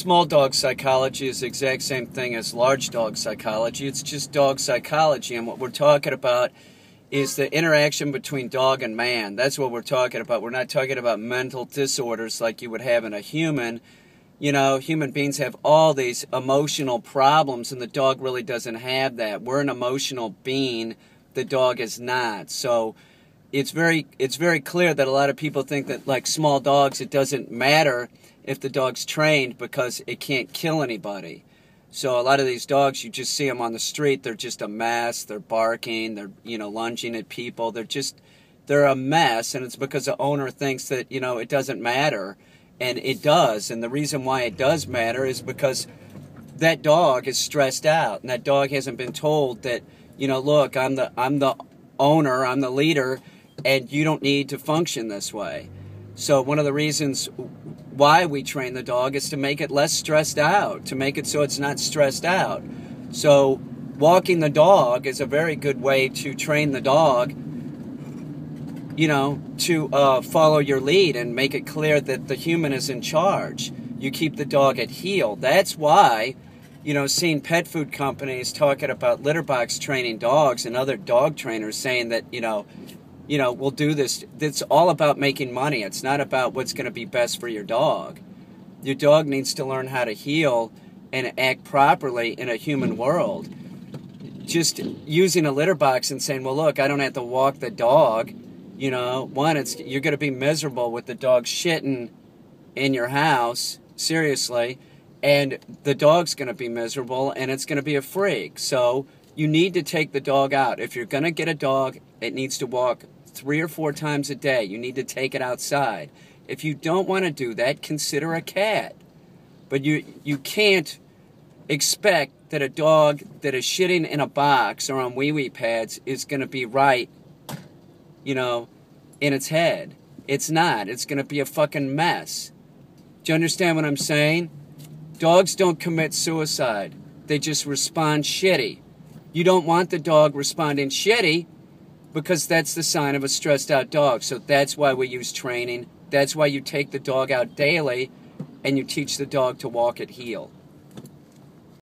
small dog psychology is the exact same thing as large dog psychology. It's just dog psychology, and what we're talking about is the interaction between dog and man. That's what we're talking about. We're not talking about mental disorders like you would have in a human. You know, human beings have all these emotional problems, and the dog really doesn't have that. We're an emotional being. The dog is not. So it's very clear that a lot of people think that, like small dogs, it doesn't matter if the dog's trained because it can't kill anybody. So a lot of these dogs, you just see them on the street, they're just a mess. They're barking, they're, lunging at people. They're a mess, and it's because the owner thinks that, it doesn't matter, and it does. And the reason why it does matter is because that dog is stressed out, and that dog hasn't been told that, look, I'm the owner, I'm the leader, and you don't need to function this way. So one of the reasons why we train the dog is to make it less stressed out, to make it so it's not stressed out. So walking the dog is a very good way to train the dog, to follow your lead and make it clear that the human is in charge. You keep the dog at heel. That's why, seeing pet food companies talking about litter box training dogs and other dog trainers saying that, we'll do this. It's all about making money. It's not about what's going to be best for your dog. Your dog needs to learn how to heel and act properly in a human world. Just using a litter box and saying, well, look, I don't have to walk the dog. You're going to be miserable with the dog shitting in your house, seriously, and the dog's going to be miserable, and it's going to be a freak. So you need to take the dog out. If you're going to get a dog, it needs to walk 3 or 4 times a day. You need to take it outside. If you don't want to do that, consider a cat. But you can't expect that a dog that is shitting in a box or on wee-wee pads is going to be right, in its head. It's not. It's going to be a fucking mess. Do you understand what I'm saying? Dogs don't commit suicide. They just respond shitty. You don't want the dog responding shitty because that's the sign of a stressed out dog. So that's why we use training. That's why you take the dog out daily and you teach the dog to walk at heel.